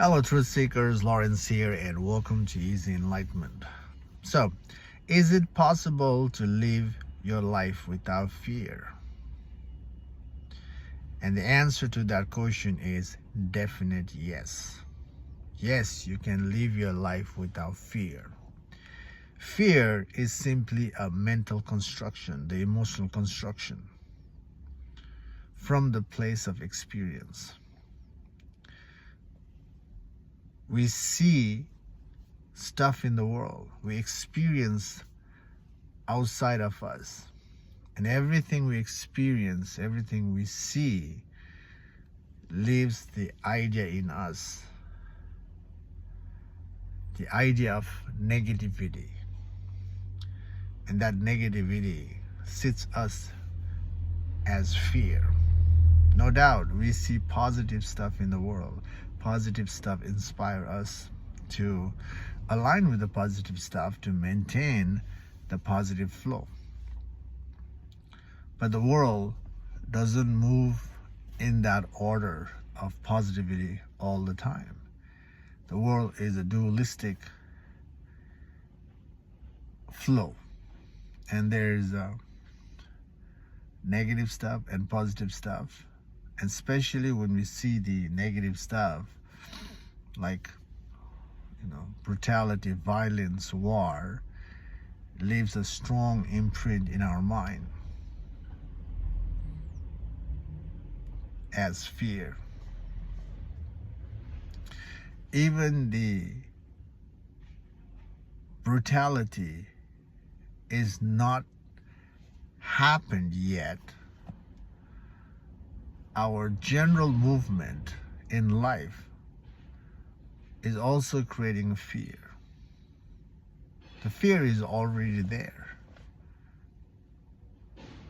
Hello, truth seekers. Lawrence here, and welcome to Easy Enlightenment. So, is it possible to live your life without fear? And the answer to that question is definite yes. Yes, you can live your life without fear. Fear is simply a mental construction, the emotional construction from the place of experience. We see stuff in the world, we experience outside of us, and everything we experience, everything we see, leaves the idea in us, the idea of negativity, and that negativity sits us as fear. No doubt we see positive stuff in the world. Positive stuff inspire us to align with the positive stuff to maintain the positive flow. But the world doesn't move in that order of positivity all the time. The world is a dualistic flow, and there's negative stuff and positive stuff. And especially when we see the negative stuff, like brutality, violence, war, leaves a strong imprint in our mind as fear. Even the brutality is not happened yet. Our general movement in life is also creating fear. The fear is already there,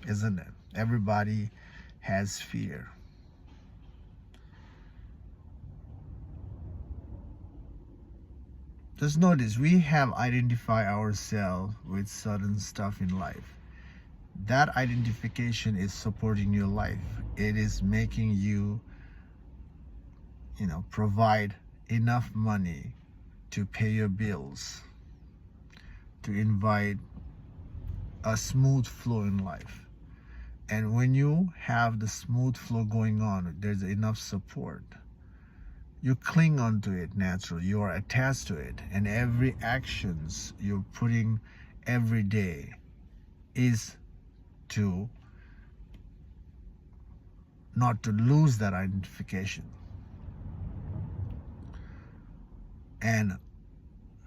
isn't it? Everybody has fear. Just notice, we have identified ourselves with certain stuff in life. That identification is supporting your life. It is making you, provide enough money to pay your bills, to invite a smooth flow in life. And when you have the smooth flow going on, there's enough support. You cling onto it naturally. You are attached to it. And every actions you're putting every day is to not to lose that identification. And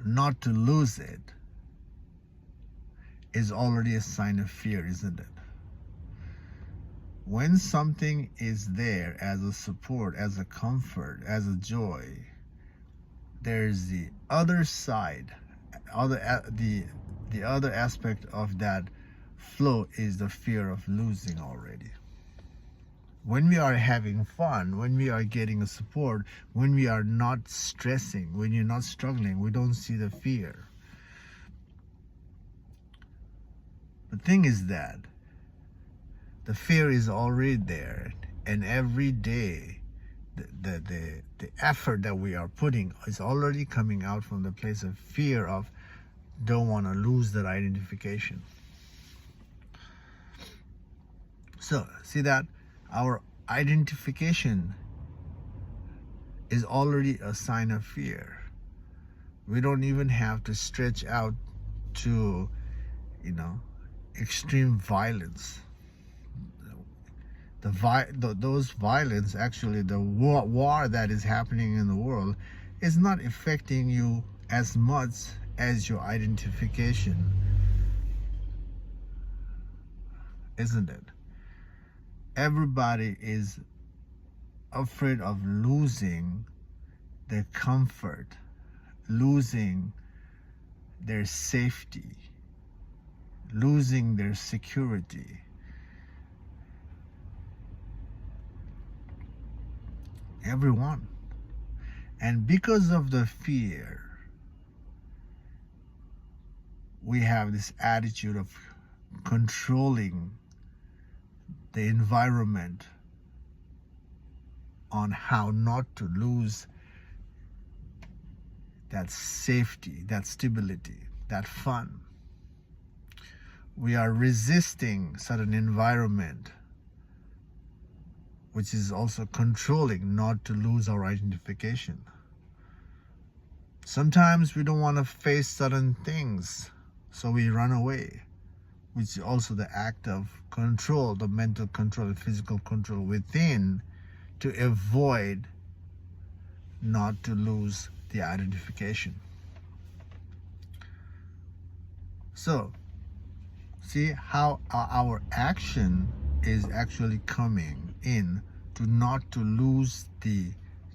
not to lose it is already a sign of fear, isn't it? When something is there as a support, as a comfort, as a joy, there's the other side, the other aspect of that flow is the fear of losing already. When we are having fun, when we are getting a support, when we are not stressing, when you're not struggling, we don't see the fear. The thing is that the fear is already there, and every day the effort that we are putting is already coming out from the place of fear of don't want to lose that identification. So see that our identification is already a sign of fear. We don't even have to stretch out to extreme violence. Those violence, actually the war that is happening in the world, is not affecting you as much as your identification, isn't it? Everybody is afraid of losing their comfort, losing their safety, losing their security. Everyone. And because of the fear, we have this attitude of controlling the environment on how not to lose that safety, that stability, that fun. We are resisting certain environment which is also controlling not to lose our identification. Sometimes we don't want to face certain things, so we run away, which is also the act of control, the mental control, the physical control within, to avoid not to lose the identification. So, see how our action is actually coming in to not to lose the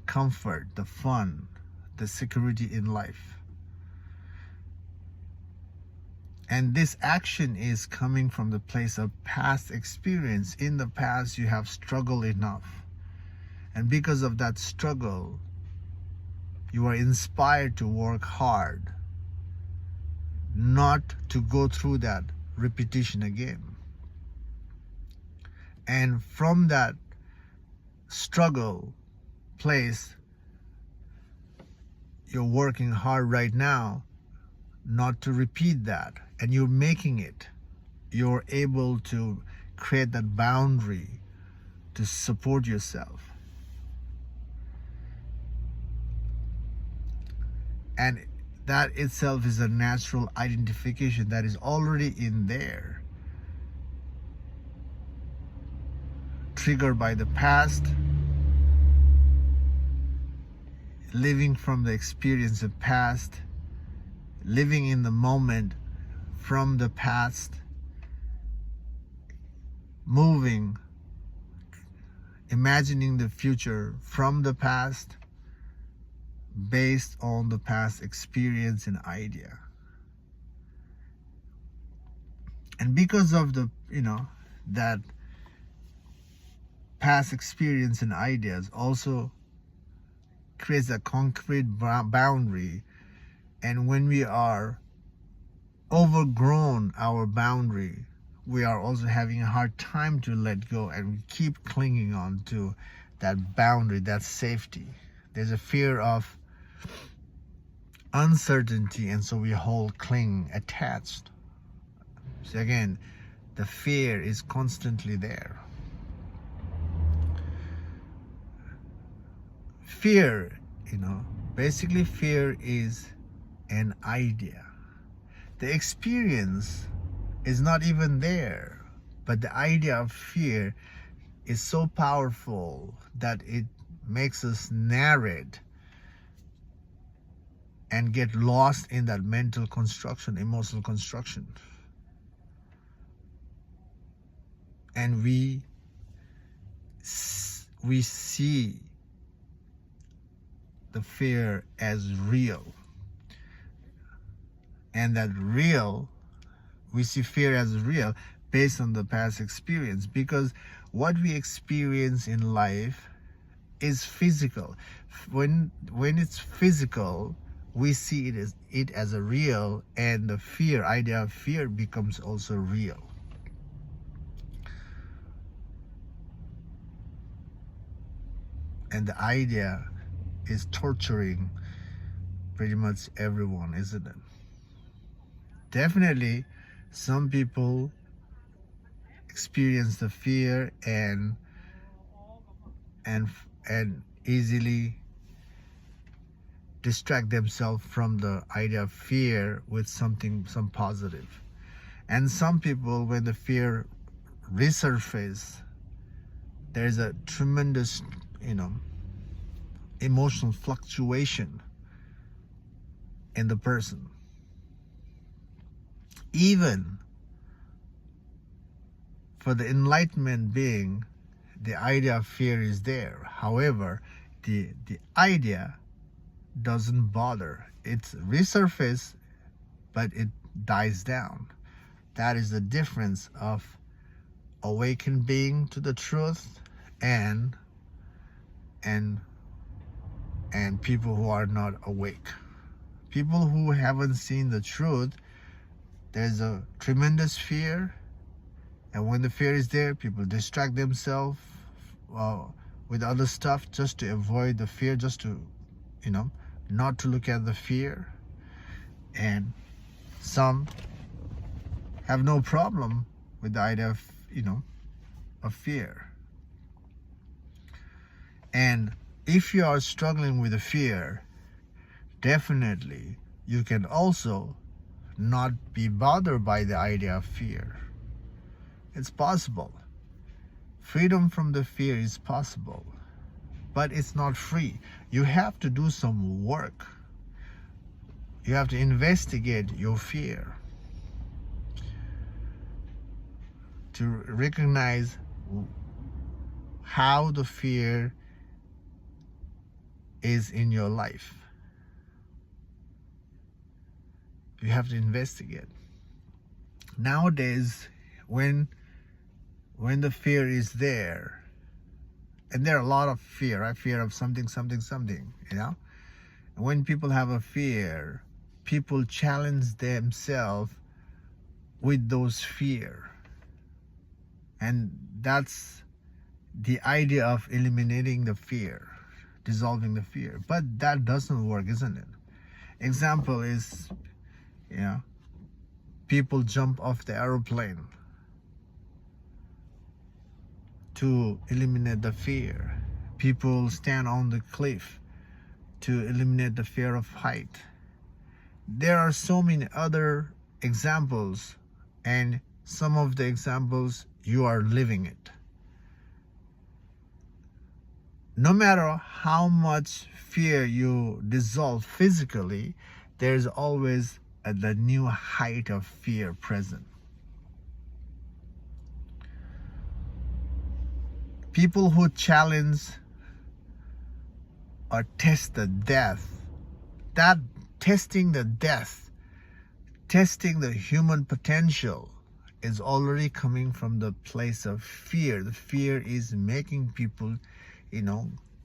comfort, the fun, the security in life. And this action is coming from the place of past experience. In the past, you have struggled enough. And because of that struggle, you are inspired to work hard, not to go through that repetition again. And from that struggle place, you're working hard right now not to repeat that, and you're making it. You're able to create that boundary to support yourself. And that itself is a natural identification that is already in there, triggered by the past, living from the experience of past, living in the moment from the past, moving, imagining the future from the past, based on the past experience and idea. And because of the, that past experience and ideas also creates a concrete boundary. And when we are overgrown our boundary, we are also having a hard time to let go, and we keep clinging on to that boundary, that safety. There's a fear of uncertainty, and so we hold, cling, attached. So again, the fear is constantly there. Fear, basically fear is an idea. The experience is not even there, but the idea of fear is so powerful that it makes us narrate and get lost in that mental construction, emotional construction. And we see the fear as real. And that we see fear as real based on the past experience, because what we experience in life is physical. When it's physical, we see it as a real, and the idea of fear becomes also real. And the idea is torturing pretty much everyone, isn't it? Definitely, some people experience the fear and easily distract themselves from the idea of fear with some positive. And some people, when the fear resurfaces, there's a tremendous, emotional fluctuation in the person. Even for the enlightenment being, the idea of fear is there. However, the idea doesn't bother. It's resurface, but it dies down. That is the difference of awakened being to the truth and people who are not awake. People who haven't seen the truth, there's a tremendous fear, and when the fear is there, people distract themselves with other stuff just to avoid the fear, just to not to look at the fear, and some have no problem with the idea of, of fear. And if you are struggling with the fear, definitely you can also not be bothered by the idea of fear. It's possible. Freedom from the fear is possible, but it's not free. You have to do some work. You have to investigate your fear to recognize how the fear is in your life. You have to investigate. Nowadays, when the fear is there, and there are a lot of fear, right? Fear of something, when people have a fear, people challenge themselves with those fear. And that's the idea of eliminating the fear, dissolving the fear. But that doesn't work, isn't it? Example is, people jump off the aeroplane to eliminate the fear. People stand on the cliff to eliminate the fear of height. There are so many other examples, and some of the examples you are living it. No matter how much fear you dissolve physically, there's always the new height of fear present. People who challenge or test the death, that testing the death, testing the human potential, is already coming from the place of fear. The fear is making people,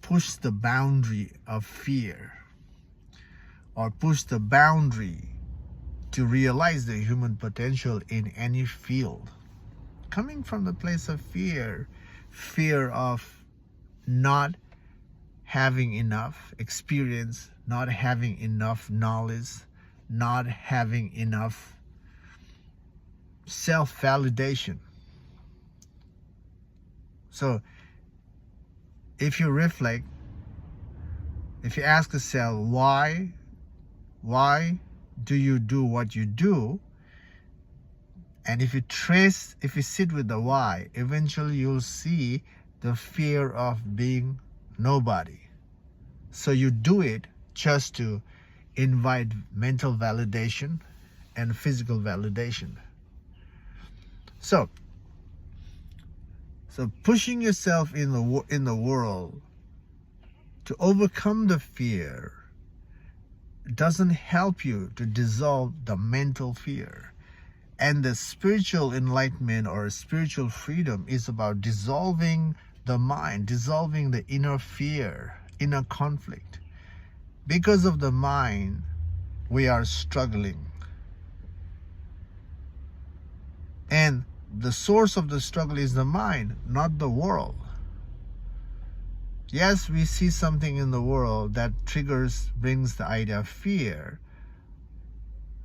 push the boundary of fear, or push the boundary to realize the human potential in any field. Coming from the place of fear of not having enough experience, not having enough knowledge, not having enough self-validation. So if you reflect, if you ask yourself, why do you do what you do? And if you sit with the why, eventually you'll see the fear of being nobody. So you do it just to invite mental validation and physical validation. So pushing yourself in the world to overcome the fear doesn't help you to dissolve the mental fear. And the spiritual enlightenment or spiritual freedom is about dissolving the mind, dissolving the inner fear, inner conflict. Because of the mind, we are struggling. And the source of the struggle is the mind, not the world. Yes, we see something in the world that brings the idea of fear.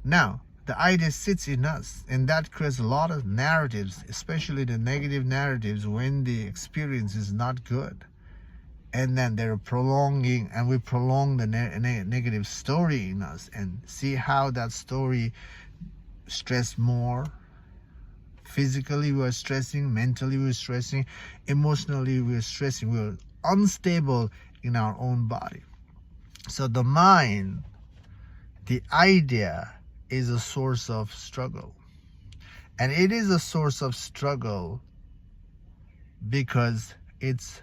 Now, the idea sits in us, and that creates a lot of narratives, especially the negative narratives when the experience is not good. And then they're prolonging, and we prolong the negative story in us, and see how that story stress more. Physically we are stressing, mentally we are stressing, emotionally we are stressing, we are unstable in our own body. So the mind, the idea, is a source of struggle. And it is a source of struggle because it's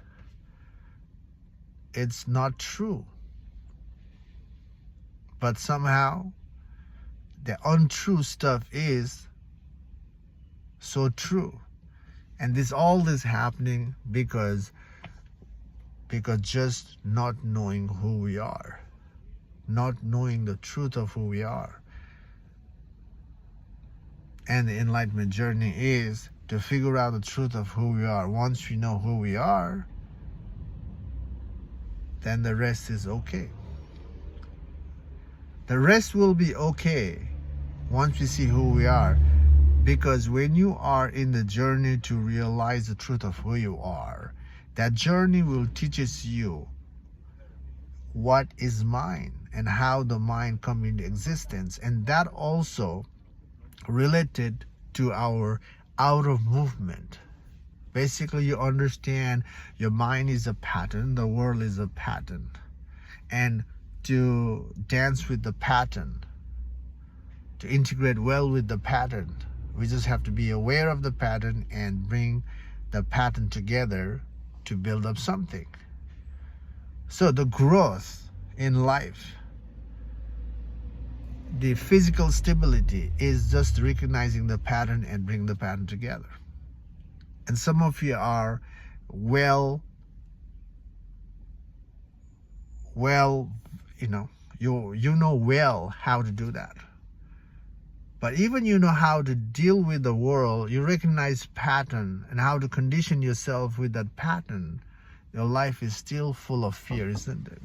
not true. But somehow the untrue stuff is so true. And all this happening because just not knowing who we are, not knowing the truth of who we are. And the enlightenment journey is to figure out the truth of who we are. Once we know who we are, then the rest is okay. The rest will be okay once we see who we are. Because when you are in the journey to realize the truth of who you are, that journey will teaches you what is mind and how the mind come into existence. And that also related to our out of movement. Basically, you understand your mind is a pattern, the world is a pattern. And to dance with the pattern, to integrate well with the pattern, we just have to be aware of the pattern and bring the pattern together to build up something. So the growth in life, the physical stability is just recognizing the pattern and bring the pattern together. And some of you are well, you know well how to do that. But even you know how to deal with the world, you recognize pattern and how to condition yourself with that pattern, your life is still full of fear, isn't it?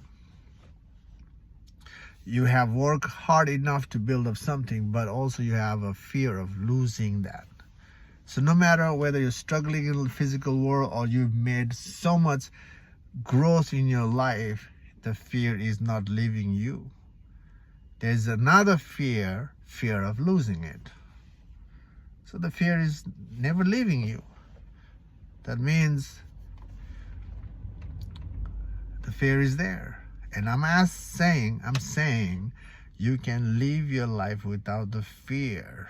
You have worked hard enough to build up something, but also you have a fear of losing that. So no matter whether you're struggling in the physical world or you've made so much growth in your life, the fear is not leaving you. There's another fear of losing it. So the fear is never leaving you. That means the fear is there. And I'm saying you can live your life without the fear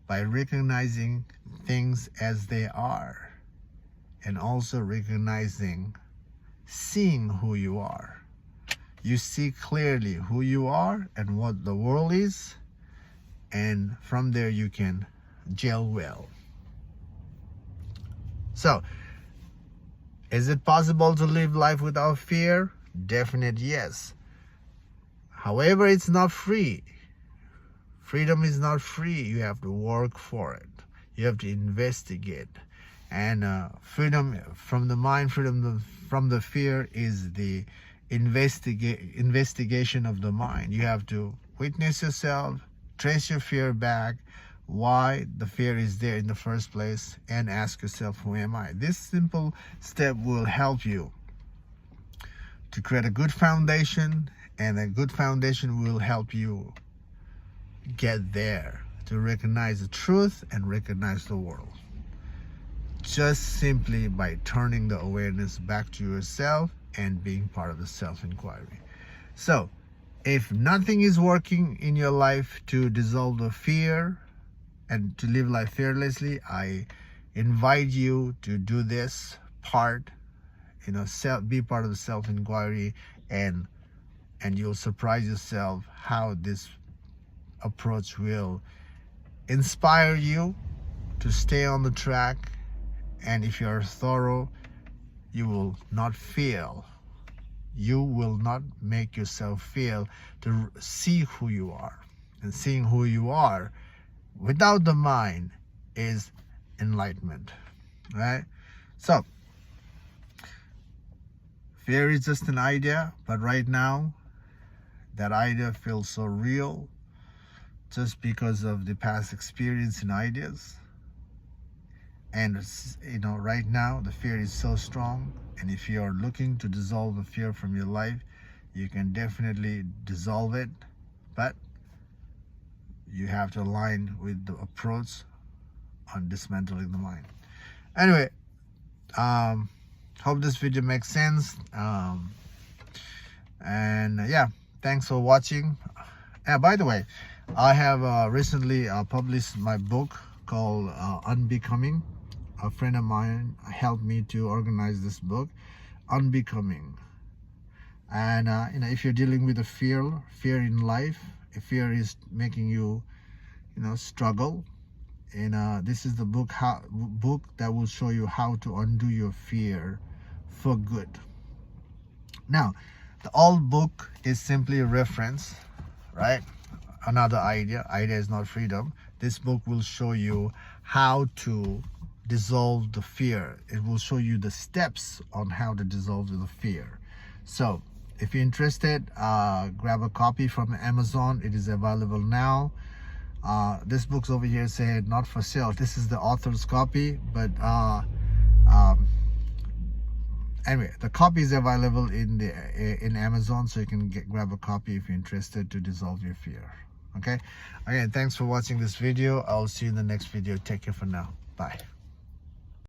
by recognizing things as they are and also seeing who you are. You see clearly who you are and what the world is, and from there you can gel well. So, is it possible to live life without fear? Definite yes. However, it's not free. Freedom is not free. You have to work for it. You have to investigate. And freedom from the mind, freedom from the fear is the investigation of the mind. You have to witness yourself, trace your fear back, why the fear is there in the first place, and ask yourself, who am I? This simple step will help you to create a good foundation, and a good foundation will help you get there to recognize the truth and recognize the world. Just simply by turning the awareness back to yourself and being part of the self-inquiry. So, if nothing is working in your life to dissolve the fear and to live life fearlessly, I invite you to do this part, be part of the self-inquiry, and you'll surprise yourself how this approach will inspire you to stay on the track. And if you are thorough, you will not fail. You will not make yourself fail to see who you are. And seeing who you are without the mind is enlightenment, right? So, fear is just an idea, but right now, that idea feels so real just because of the past experience in ideas. And right now the fear is so strong, and if you are looking to dissolve the fear from your life, you can definitely dissolve it, but you have to align with the approach on dismantling the mind. Anyway, hope this video makes sense, and yeah, thanks for watching. By the way, I have recently published my book called Unbecoming. A friend of mine helped me to organize this book, Unbecoming. And if you're dealing with a fear in life, if fear is making you struggle, and this is the book that will show you how to undo your fear for good. Now, the old book is simply a reference, right? Another idea is not freedom. This book will show you how to dissolve the fear. It will show you the steps on how to dissolve the fear. So If you're interested, grab a copy from Amazon. It is available now. This book's over here said not for sale. This is the author's copy, but anyway, the copy is available in Amazon, so you can grab a copy if you're interested to dissolve your fear. Okay, again, thanks for watching this video. I'll see you in the next video. Take care for now. Bye.